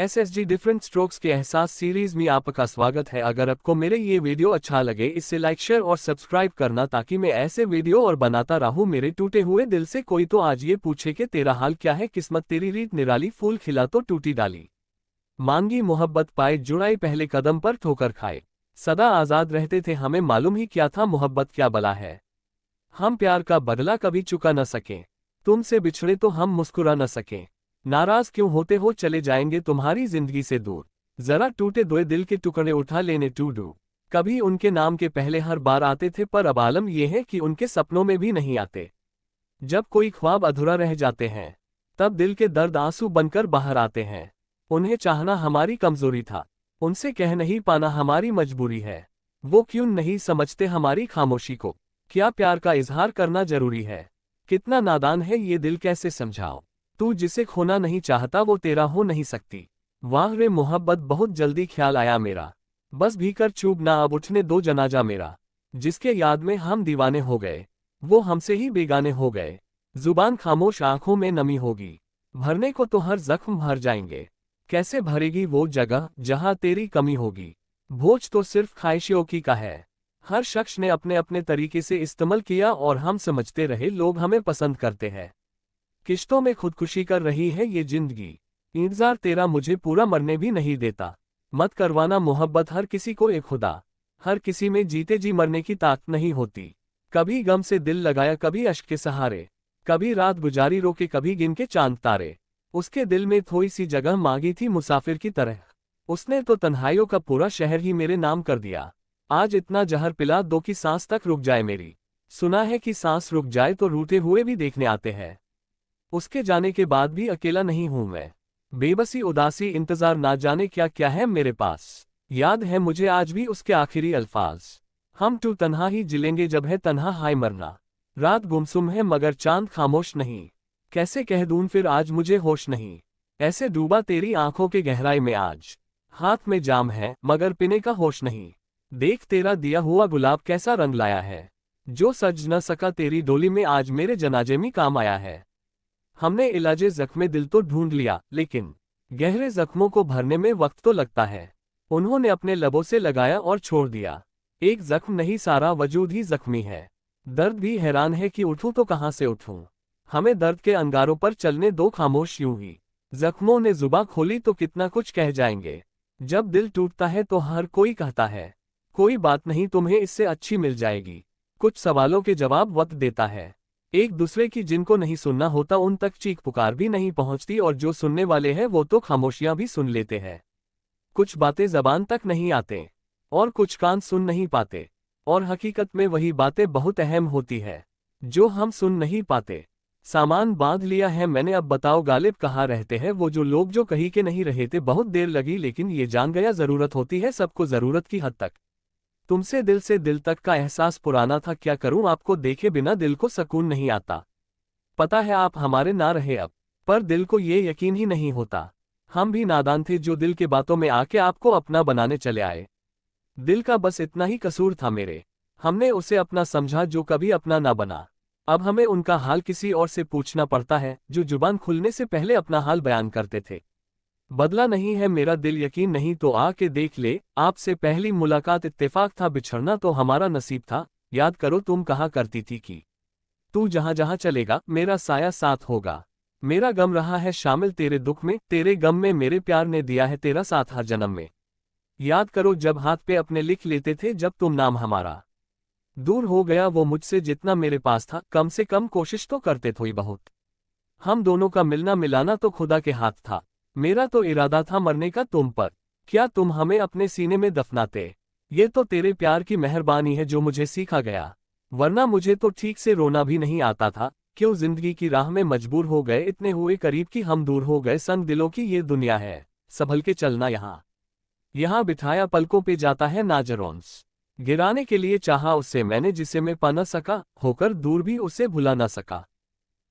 SSG different strokes के एहसास series में आपका स्वागत है। अगर आपको मेरे ये वीडियो अच्छा लगे इससे लाइक शेयर और सब्सक्राइब करना ताकि मैं ऐसे वीडियो और बनाता रहूं। मेरे टूटे हुए दिल से कोई तो आज ये पूछे कि तेरा हाल क्या है, किस्मत तेरी रीत निराली, फूल खिला तो टूटी डाली, मांगी मोहब्बत पाए जुड़ाई पहले कदम पर ठोकर खाए। सदा आजाद रहते थे हमें मालूम ही क्या था मोहब्बत क्या बला है। हम प्यार का बदला कभी चुका न सके, तुमसे बिछड़े तो हम मुस्कुरा न सके। नाराज क्यों होते हो चले जाएंगे तुम्हारी जिंदगी से दूर, जरा टूटे दोए दिल के टुकड़े उठा लेने टू डू। कभी उनके नाम के पहले हर बार आते थे पर अब आलम यह है कि उनके सपनों में भी नहीं आते। जब कोई ख्वाब अधूरा रह जाते हैं तब दिल के दर्द आंसू बनकर बाहर आते हैं। उन्हें चाहना हमारी कमजोरी था, उनसे कह नहीं पाना हमारी मजबूरी है। वो क्यों नहीं समझते हमारी खामोशी को, क्या प्यार का इजहार करना जरूरी है। कितना नादान है ये दिल कैसे समझाओ, तू जिसे खोना नहीं चाहता वो तेरा हो नहीं सकती। वाह रे मोहब्बत बहुत जल्दी ख्याल आया मेरा, बस भीकर चूब ना अब उठने दो जनाजा मेरा। जिसके याद में हम दीवाने हो गए वो हमसे ही बेगाने हो गए। जुबान खामोश आंखों में नमी होगी, भरने को तो हर जख्म भर जाएंगे। कैसे भरेगी वो जगह जहां तेरी कमी होगी, बोझ तो सिर्फ ख्वाहिशों की का है। हर शख्स ने अपने अपने तरीके से इस्तेमाल किया और हम समझते रहे लोग हमें पसंद करते हैं। किश्तों में खुदकुशी कर रही है ये जिंदगी, इंतजार तेरा मुझे पूरा मरने भी नहीं देता। मत करवाना मोहब्बत हर किसी को एक खुदा, हर किसी में जीते जी मरने की ताकत नहीं होती। कभी गम से दिल लगाया कभी अश्क के सहारे, कभी रात गुजारी रोके कभी गिन के चांद तारे। उसके दिल में थोड़ी सी जगह मांगी थी मुसाफिर की तरह, उसने तो तन्हाइयों का पूरा शहर ही मेरे नाम कर दिया। आज इतना जहर पिला दो कि सांस तक रुक जाए मेरी, सुना है कि सांस रुक जाए तो रूठे हुए भी देखने आते हैं। उसके जाने के बाद भी अकेला नहीं हूं मैं, बेबसी उदासी इंतजार ना जाने क्या क्या है मेरे पास। याद है मुझे आज भी उसके आखिरी अल्फाज, हम टू तन्हा ही जिलेंगे जब है तन्हा हाय मरना। रात गुमसुम है मगर चांद खामोश नहीं, कैसे कह दूं फिर आज मुझे होश नहीं। ऐसे डूबा तेरी आंखों के गहराई में आज, हाथ में जाम है मगर पीने का होश नहीं। देख तेरा दिया हुआ गुलाब कैसा रंग लाया है, जो सज न सका तेरी डोली में आज मेरे जनाजे में काम आया है। हमने इलाजे जख्मे दिल तो ढूंढ लिया लेकिन गहरे जख्मों को भरने में वक्त तो लगता है। उन्होंने अपने लबों से लगाया और छोड़ दिया, एक जख्म नहीं सारा वजूद ही जख्मी है। दर्द भी हैरान है कि उठूं तो कहां से उठूं, हमें दर्द के अंगारों पर चलने दो खामोश यूं ही। जख्मों ने जुबां खोली तो कितना कुछ कह जाएंगे, जब दिल टूटता है तो हर कोई कहता है कोई बात नहीं तुम्हें इससे अच्छी मिल जाएगी। कुछ सवालों के जवाब वक्त देता है, एक दूसरे की जिनको नहीं सुनना होता उन तक चीख पुकार भी नहीं पहुंचती, और जो सुनने वाले हैं वो तो खामोशियां भी सुन लेते हैं। कुछ बातें जबान तक नहीं आते और कुछ कान सुन नहीं पाते, और हकीकत में वही बातें बहुत अहम होती है जो हम सुन नहीं पाते। सामान बांध लिया है मैंने अब बताओ गालिब कहाँ रहते हैं वो जो लोग जो कहीं के नहीं रहे थे। बहुत देर लगी लेकिन ये जान गया जरूरत होती है सबको जरूरत की हद तक। तुमसे दिल से दिल तक का एहसास पुराना था, क्या करूं आपको देखे बिना दिल को सुकून नहीं आता। पता है आप हमारे ना रहे अब, पर दिल को ये यकीन ही नहीं होता। हम भी नादान थे जो दिल के बातों में आके आपको अपना बनाने चले आए। दिल का बस इतना ही कसूर था मेरे, हमने उसे अपना समझा जो कभी अपना ना बना। अब हमें उनका हाल किसी और से पूछना पड़ता है जो जुबान खुलने से पहले अपना हाल बयान करते थे। बदला नहीं है मेरा दिल यकीन नहीं तो आके देख ले, आपसे पहली मुलाकात इत्तेफाक था, बिछड़ना तो हमारा नसीब था। याद करो तुम कहा करती थी कि तू जहां जहां चलेगा मेरा साया साथ होगा। मेरा गम रहा है शामिल तेरे दुख में, तेरे गम में मेरे प्यार ने दिया है तेरा साथ हर जन्म में। याद करो जब हाथ पे अपने लिख लेते थे जब तुम नाम हमारा, दूर हो गया वो मुझसे जितना मेरे पास था, कम से कम कोशिश तो करते थे बहुत। हम दोनों का मिलना मिलाना तो खुदा के हाथ था, मेरा तो इरादा था मरने का तुम पर, क्या तुम हमें अपने सीने में दफनाते। ये तो तेरे प्यार की मेहरबानी है जो मुझे सीखा गया, वरना मुझे तो ठीक से रोना भी नहीं आता था। क्यों जिंदगी की राह में मजबूर हो गए, इतने हुए करीब की हम दूर हो गए। संग दिलों की ये दुनिया है, संभल के चलना यहाँ बिठाया पलकों पे जाता है नाजरोंस। गिराने के लिए चाहा उससे मैंने जिसे मैं पा न सका, होकर दूर भी उसे भुला न सका।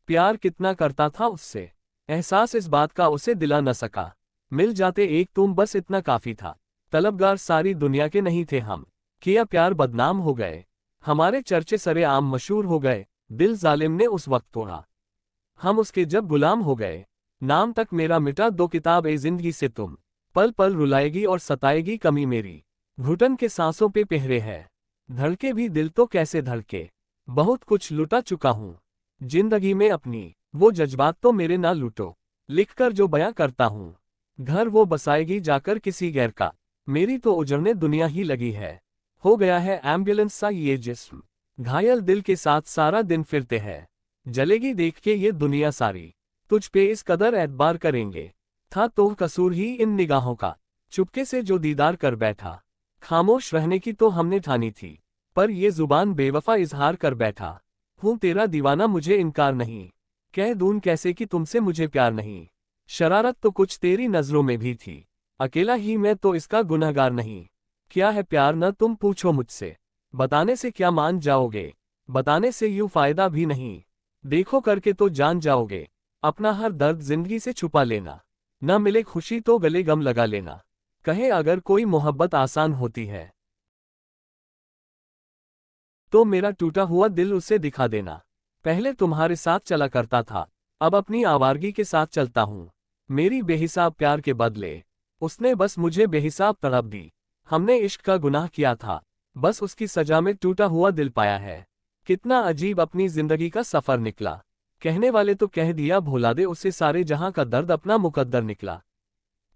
प्यार कितना करता था उससे, एहसास इस बात का उसे दिला न सका। मिल जाते एक तुम बस इतना काफी था, तलबगार सारी दुनिया के नहीं थे हम। किया प्यार बदनाम हो गए, हमारे चर्चे सरे आम मशहूर हो गए। दिल जालिम ने उस वक्त तोड़ा, हम उसके जब गुलाम हो गए। नाम तक मेरा मिटा दो किताब ए जिंदगी से तुम, पल पल रुलाएगी और सताएगी कमी मेरी। घुटन के सांसों पे पहरे है, धड़के भी दिल तो कैसे धड़के। बहुत कुछ लुटा चुका हूँ जिंदगी में अपनी, वो जज्बात तो मेरे ना लूटो। लिखकर जो बयां करता हूँ, घर वो बसाएगी जाकर किसी गैर का। मेरी तो उजड़ने दुनिया ही लगी है, हो गया है एम्बुलेंस सा ये जिस्म। घायल दिल के साथ सारा दिन फिरते हैं, जलेगी देख के ये दुनिया सारी। तुझ पे इस कदर एतबार करेंगे, था तो कसूर ही इन निगाहों का। चुपके से जो दीदार कर बैठा, खामोश रहने की तो हमने ठानी थी, पर ये जुबान बेवफा इजहार कर बैठा। हूँ तेरा दीवाना मुझे इनकार नहीं, कह दूं कैसे कि तुमसे मुझे प्यार नहीं। शरारत तो कुछ तेरी नजरों में भी थी, अकेला ही मैं तो इसका गुनहगार नहीं। क्या है प्यार न तुम पूछो मुझसे, बताने से क्या मान जाओगे, बताने से यूं फायदा भी नहीं। देखो करके तो जान जाओगे, अपना हर दर्द जिंदगी से छुपा लेना। न मिले खुशी तो गले गम लगा लेना, कहे अगर कोई मोहब्बत आसान होती है तो मेरा टूटा हुआ दिल उसे दिखा देना। पहले तुम्हारे साथ चला करता था, अब अपनी आवारगी के साथ चलता हूँ। मेरी बेहिसाब प्यार के बदले उसने बस मुझे बेहिसाब तड़प दी। हमने इश्क का गुनाह किया था, बस उसकी सजा में टूटा हुआ दिल पाया है। कितना अजीब अपनी जिंदगी का सफर निकला, कहने वाले तो कह दिया भुला दे उसे, सारे जहां का दर्द अपना मुकद्दर निकला।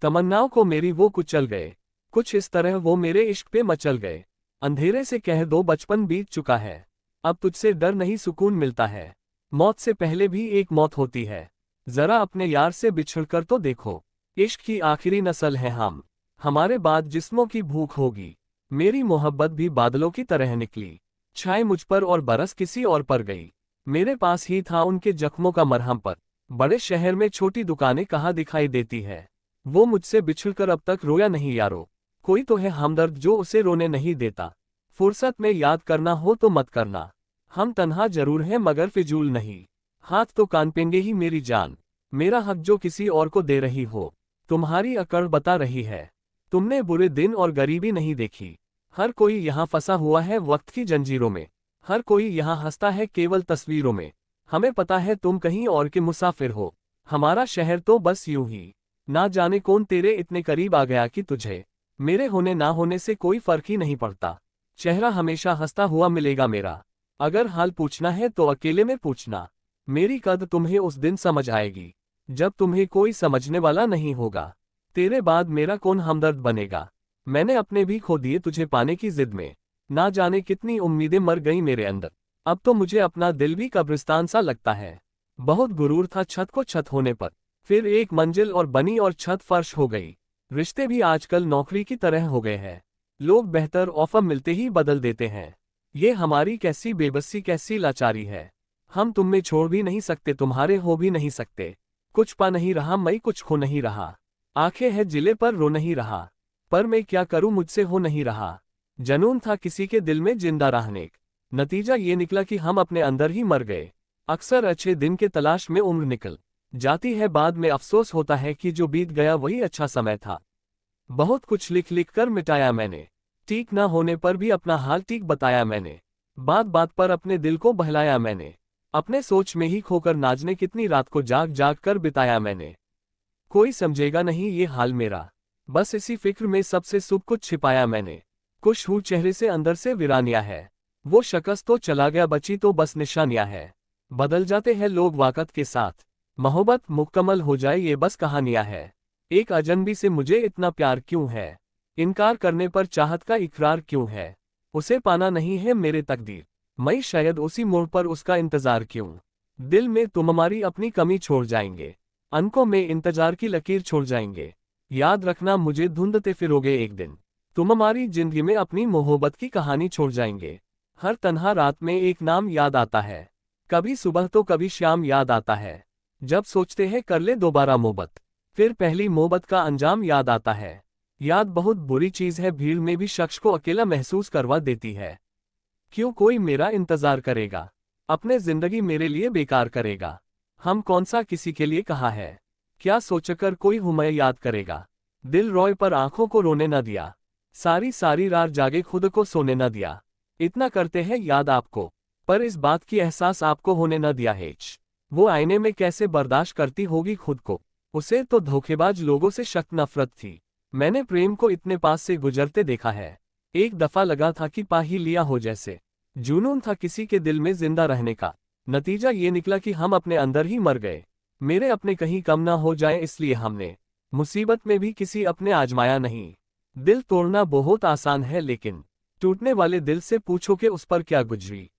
तमन्नाओं को मेरी वो कुचल गए, कुछ इस तरह वो मेरे इश्क पे मचल गए। अंधेरे से कह दो बचपन बीत चुका है, अब तुझसे डर नहीं सुकून मिलता है। मौत से पहले भी एक मौत होती है, जरा अपने यार से बिछड़कर तो देखो। इश्क की आखिरी नस्ल है हम, हमारे बाद जिस्मों की भूख होगी। मेरी मोहब्बत भी बादलों की तरह निकली, छाए मुझ पर और बरस किसी और पर गई। मेरे पास ही था उनके जख्मों का मरहम पर, बड़े शहर में छोटी दुकानें कहाँ दिखाई देती है। वो मुझसे बिछड़कर अब तक रोया नहीं यारो, कोई तो है हमदर्द जो उसे रोने नहीं देता। फुर्सत में याद करना हो तो मत करना, हम तन्हा जरूर हैं मगर फिजूल नहीं। हाथ तो कांपेंगे ही मेरी जान, मेरा हक जो किसी और को दे रही हो। तुम्हारी अकड़ बता रही है, तुमने बुरे दिन और गरीबी नहीं देखी। हर कोई यहाँ फंसा हुआ है वक्त की जंजीरों में, हर कोई यहाँ हंसता है केवल तस्वीरों में। हमें पता है तुम कहीं और के मुसाफिर हो, हमारा शहर तो बस यूं ही। ना जाने कौन तेरे इतने करीब आ गया कि तुझे मेरे होने ना होने से कोई फर्क ही नहीं पड़ता। चेहरा हमेशा हंसता हुआ मिलेगा मेरा, अगर हाल पूछना है तो अकेले में पूछना। मेरी कद तुम्हें उस दिन समझ आएगी, जब तुम्हें कोई समझने वाला नहीं होगा। तेरे बाद मेरा कौन हमदर्द बनेगा, मैंने अपने भी खो दिए तुझे पाने की जिद में। ना जाने कितनी उम्मीदें मर गई मेरे अंदर, अब तो मुझे अपना दिल भी कब्रिस्तान सा लगता है। बहुत गुरूर था छत को छत होने पर, फिर एक मंजिल और बनी और छत फर्श हो गई। रिश्ते भी आजकल नौकरी की तरह हो गए हैं, लोग बेहतर ऑफर मिलते ही बदल देते हैं। ये हमारी कैसी बेबसी कैसी लाचारी है, हम तुम में छोड़ भी नहीं सकते तुम्हारे हो भी नहीं सकते। कुछ पा नहीं रहा मैं कुछ खो नहीं रहा, आंखें हैं जिले पर रो नहीं रहा, पर मैं क्या करूं मुझसे हो नहीं रहा। जनून था किसी के दिल में जिंदा रहने, नतीजा ये निकला कि हम अपने अंदर ही मर गए। अक्सर अच्छे दिन के तलाश में उम्र निकल जाती है, बाद में अफसोस होता है कि जो बीत गया वही अच्छा समय था। बहुत कुछ लिख लिख कर मिटाया मैंने, ठीक ना होने पर भी अपना हाल ठीक बताया मैंने। बात बात पर अपने दिल को बहलाया मैंने, अपने सोच में ही खोकर नाजने कितनी रात को जाग जाग कर बिताया मैंने। कोई समझेगा नहीं ये हाल मेरा, बस इसी फिक्र में सबसे सब कुछ छिपाया मैंने। खुश हूँ चेहरे से अंदर से वीरानिया है, वो शकस्त तो चला गया बची तो बस निशानियां है। बदल जाते हैं लोग वाकत के साथ, मोहब्बत मुकम्मल हो जाए ये बस कहानियां है। एक अजनबी से मुझे इतना प्यार क्यों है, इनकार करने पर चाहत का इकरार क्यों है। उसे पाना नहीं है मेरे तकदीर, मैं शायद उसी मोड़ पर उसका इंतजार क्यों। दिल में तुम हमारी अपनी कमी छोड़ जाएंगे, अनकों में इंतजार की लकीर छोड़ जाएंगे। याद रखना मुझे ढूंढते फिरोगे एक दिन, तुम हमारी जिंदगी में अपनी मोहब्बत की कहानी छोड़ जाएंगे। हर तन्हा रात में एक नाम याद आता है, कभी सुबह तो कभी शाम याद आता है। जब सोचते हैं कर ले दोबारा मोहब्बत, फिर पहली मोहब्बत का अंजाम याद आता है। याद बहुत बुरी चीज है, भीड़ में भी शख्स को अकेला महसूस करवा देती है। क्यों कोई मेरा इंतजार करेगा, अपने जिंदगी मेरे लिए बेकार करेगा। हम कौन सा किसी के लिए कहा है, क्या सोचकर कोई हमें याद करेगा। दिल रोए पर आंखों को रोने न दिया, सारी सारी रात जागे खुद को सोने न दिया। इतना करते हैं याद आपको, पर इस बात की एहसास आपको होने न दिया है। वो आईने में कैसे बर्दाश्त करती होगी खुद को, उसे तो धोखेबाज लोगों से शक नफरत थी। मैंने प्रेम को इतने पास से गुजरते देखा है। एक दफा लगा था कि पा ही लिया हो जैसे। जुनून था किसी के दिल में जिंदा रहने का। नतीजा ये निकला कि हम अपने अंदर ही मर गए। मेरे अपने कहीं कम ना हो जाए इसलिए हमने मुसीबत में भी किसी अपने आजमाया नहीं। दिल तोड़ना बहुत आसान है लेकिन टूटने वाले दिल से पूछो कि उस पर क्या गुजरी।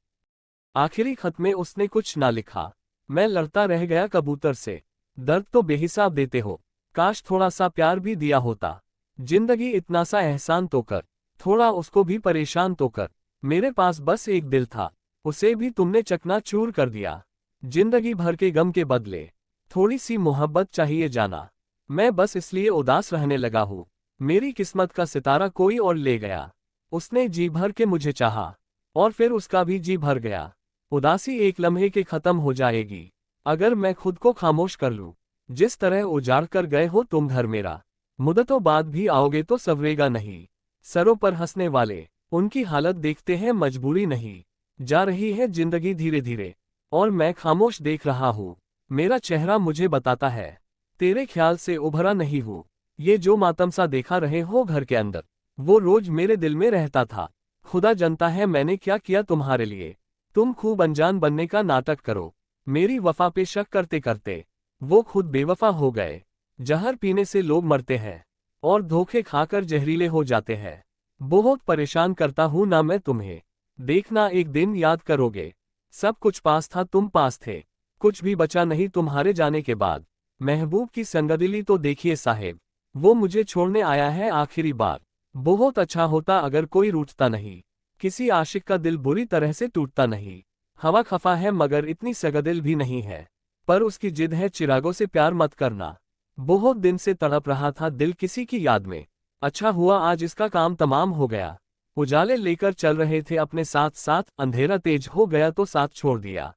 आखिरी खत में उसने कुछ ना लिखा। मैं लड़ता रह गया कबूतर से। दर्द तो बेहिसाब देते हो, काश थोड़ा सा प्यार भी दिया होता। जिंदगी इतना सा एहसान तो कर, थोड़ा उसको भी परेशान तो कर। मेरे पास बस एक दिल था, उसे भी तुमने चकनाचूर कर दिया। जिंदगी भर के गम के बदले थोड़ी सी मोहब्बत चाहिए जाना। मैं बस इसलिए उदास रहने लगा हूँ, मेरी किस्मत का सितारा कोई और ले गया। उसने जी भर के मुझे चाहा और फिर उसका भी जी भर गया। उदासी एक लम्हे के खत्म हो जाएगी अगर मैं खुद को खामोश कर लूं। जिस तरह उजाड़ कर गए हो तुम घर मेरा, मुद्दतों बाद भी आओगे तो संवरेगा नहीं। सरों पर हंसने वाले, उनकी हालत देखते हैं मजबूरी नहीं। जा रही है जिंदगी धीरे धीरे और मैं खामोश देख रहा हूँ। मेरा चेहरा मुझे बताता है तेरे ख्याल से उभरा नहीं हूँ। ये जो मातम सा देखा रहे हो घर के अंदर, वो रोज मेरे दिल में रहता था। खुदा जानता है मैंने क्या किया तुम्हारे लिए। तुम खूब अनजान बनने का नाटक करो, मेरी वफा पे शक करते करते वो खुद बेवफा हो गए। जहर पीने से लोग मरते हैं और धोखे खाकर जहरीले हो जाते हैं। बहुत परेशान करता हूं ना मैं तुम्हें, देखना एक दिन याद करोगे। सब कुछ पास था, तुम पास थे, कुछ भी बचा नहीं तुम्हारे जाने के बाद। महबूब की संगदिली तो देखिए साहेब, वो मुझे छोड़ने आया है आखिरी बार। बहुत अच्छा होता अगर कोई रूठता नहीं, किसी आशिक का दिल बुरी तरह से टूटता नहीं। हवा खफा है मगर इतनी सगदिल भी नहीं है, पर उसकी जिद है चिरागों से प्यार मत करना। बहुत दिन से तड़प रहा था दिल किसी की याद में, अच्छा हुआ आज इसका काम तमाम हो गया। उजाले लेकर चल रहे थे अपने साथ साथ, अंधेरा तेज हो गया तो साथ छोड़ दिया।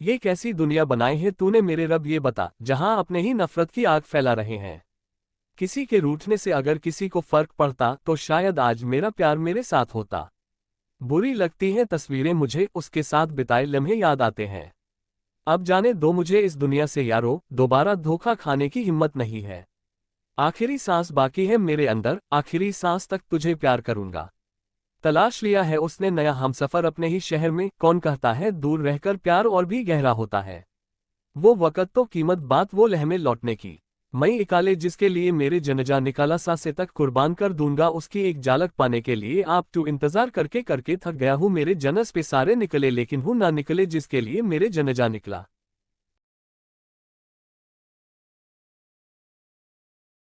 ये कैसी दुनिया बनाई है तूने मेरे रब ये बता, जहां अपने ही नफरत की आग फैला रहे हैं। किसी के रूठने से अगर किसी को फर्क पड़ता तो शायद आज मेरा प्यार मेरे साथ होता। बुरी लगती हैं तस्वीरें मुझे, उसके साथ बिताए लम्हे याद आते हैं। अब जाने दो मुझे इस दुनिया से यारो, दोबारा धोखा खाने की हिम्मत नहीं है। आखिरी सांस बाकी है मेरे अंदर, आखिरी सांस तक तुझे प्यार करूंगा। तलाश लिया है उसने नया हमसफर अपने ही शहर में, कौन कहता है दूर रहकर प्यार और भी गहरा होता है। वो वक़्त तो कीमत बात वो लहमें लौटने की। मई इकाले जिसके लिए मेरे जनजा निकाला सांसे तक कुर्बान कर दूंगा, उसकी एक झलक पाने के लिए आप तो इंतजार करके करके थक गया हूँ। मेरे जनस पे सारे निकले लेकिन हूँ ना निकले जिसके लिए मेरे जनजा निकला।